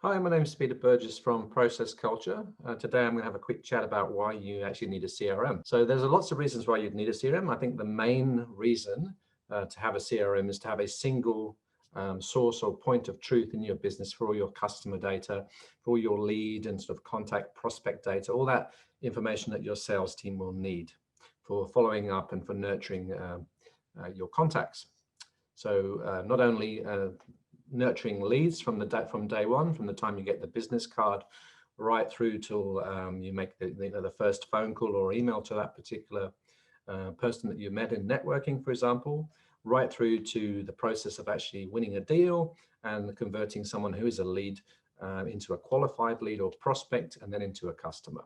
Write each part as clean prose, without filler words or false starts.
Hi, my name is Peter Burgess from Process Culture. Today I'm going to have a quick chat about why you actually need a CRM. So there's lots of reasons why you'd need a CRM. I think the main reason to have a CRM is to have a single source or point of truth in your business for all your customer data, for all your lead and sort of contact prospect data, all that information that your sales team will need for following up and for nurturing your contacts. So not only nurturing leads from day one, from the time you get the business card, right through till you make the first phone call or email to that particular person that you met in networking, for example, right through to the process of actually winning a deal and converting someone who is a lead into a qualified lead or prospect, and then into a customer.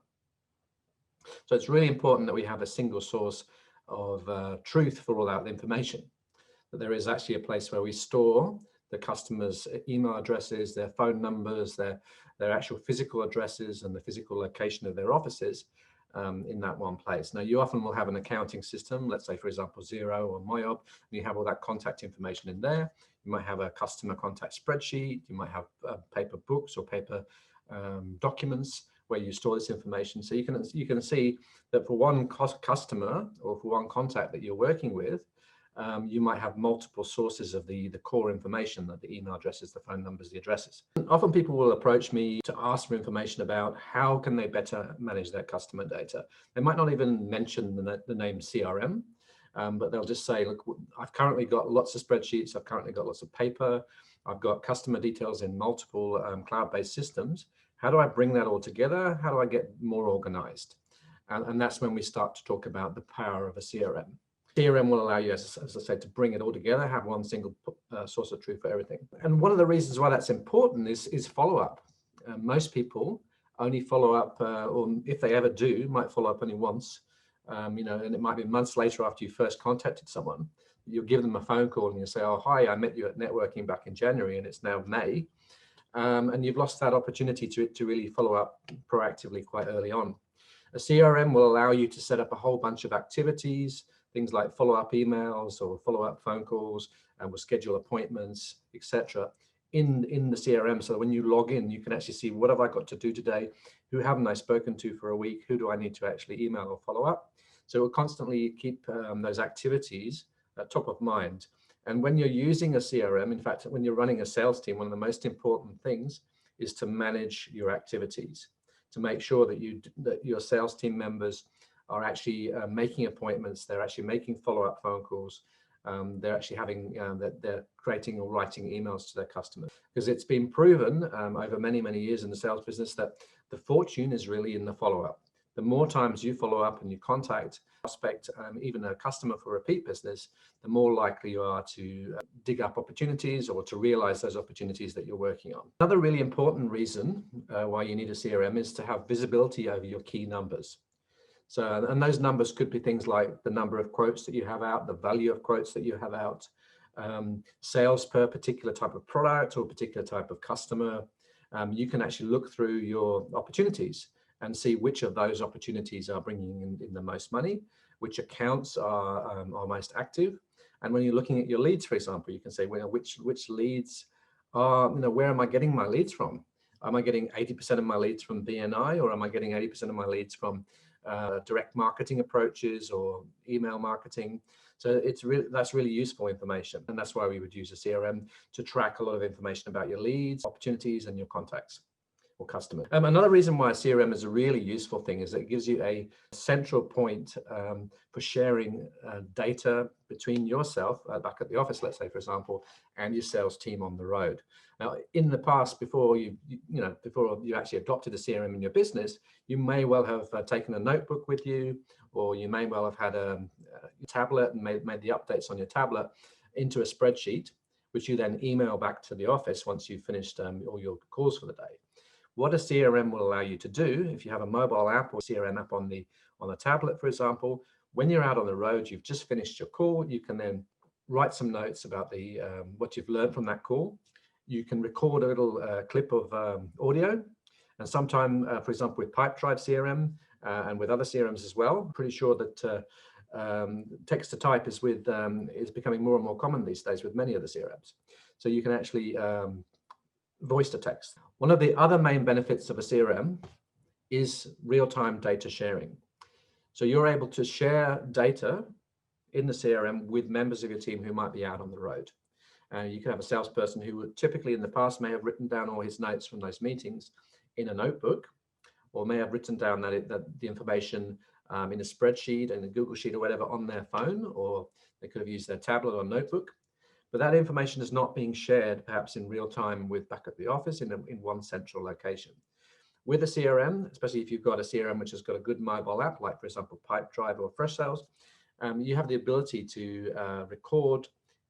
So it's really important that we have a single source of truth for all that information. That there is actually a place where we store the customers' email addresses, their phone numbers, their actual physical addresses, and the physical location of their offices in that one place. Now, you often will have an accounting system, let's say, for example, Xero or Moyob, and you have all that contact information in there. You might have a customer contact spreadsheet. You might have paper books or paper documents where you store this information. So you can see that for one customer or for one contact that you're working with, you might have multiple sources of the core information, the email addresses, the phone numbers, the addresses. And often people will approach me to ask for information about how can they better manage their customer data. They might not even mention the name CRM, but they'll just say, look, I've currently got lots of spreadsheets, I've currently got lots of paper, I've got customer details in multiple cloud-based systems. How do I bring that all together? How do I get more organized? And that's when we start to talk about the power of a CRM. CRM will allow you, as I said, to bring it all together, have one single source of truth for everything. And one of the reasons why that's important is follow-up. Most people only follow up, or if they ever do, might follow up only once, and it might be months later after you first contacted someone. You'll give them a phone call and you say, oh, hi, I met you at networking back in January and it's now May. And you've lost that opportunity to really follow up proactively quite early on. A CRM will allow you to set up a whole bunch of activities, things like follow-up emails or follow-up phone calls, and we'll schedule appointments, etc. in the CRM. So when you log in, you can actually see, what have I got to do today? Who haven't I spoken to for a week? Who do I need to actually email or follow up? So we'll constantly keep those activities top of mind. And when you're using a CRM, in fact, when you're running a sales team, one of the most important things is to manage your activities, to make sure that your sales team members are actually making appointments, they're actually making follow-up phone calls, they're actually having that they're creating or writing emails to their customers. Because it's been proven over many, many years in the sales business that the fortune is really in the follow-up. The more times you follow up and you contact, prospect, even a customer for repeat business, the more likely you are to dig up opportunities or to realize those opportunities that you're working on. Another really important reason why you need a CRM is to have visibility over your key numbers. So, and those numbers could be things like the number of quotes that you have out, the value of quotes that you have out, sales per particular type of product or particular type of customer. You can actually look through your opportunities and see which of those opportunities are bringing in the most money, which accounts are most active. And when you're looking at your leads, for example, you can say, well, which leads are, where am I getting my leads from? Am I getting 80% of my leads from BNI, or am I getting 80% of my leads from direct marketing approaches or email marketing? So that's really useful information. And that's why we would use a CRM to track a lot of information about your leads, opportunities, and your contacts or customers. Another reason why a CRM is a really useful thing is that it gives you a central point for sharing data between yourself back at the office, let's say, for example, and your sales team on the road. Now, in the past, before you actually adopted a CRM in your business, you may well have taken a notebook with you, or you may well have had a tablet and made the updates on your tablet into a spreadsheet, which you then email back to the office once you've finished all your calls for the day. What a CRM will allow you to do, if you have a mobile app or CRM app on the tablet, for example, when you're out on the road, you've just finished your call, you can then write some notes about what you've learned from that call. You can record a little clip of audio, and sometime, for example, with Pipedrive CRM and with other CRMs as well, I'm pretty sure that text to type is becoming more and more common these days with many of the CRMs. So you can actually voice to text. One of the other main benefits of a CRM is real-time data sharing. So you're able to share data in the CRM with members of your team who might be out on the road. You can have a salesperson who would typically in the past may have written down all his notes from those meetings in a notebook, or may have written down that the information in a spreadsheet, in a Google Sheet or whatever on their phone, or they could have used their tablet or notebook. But that information is not being shared perhaps in real time with back at the office in one central location. With a CRM, especially if you've got a CRM which has got a good mobile app, like for example, Pipedrive or Freshsales, you have the ability to record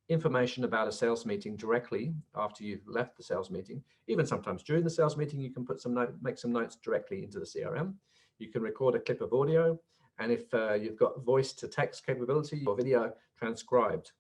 information about a sales meeting directly after you've left the sales meeting. Even sometimes during the sales meeting, you can make some notes directly into the CRM. You can record a clip of audio, and if you've got voice to text capability or video transcribed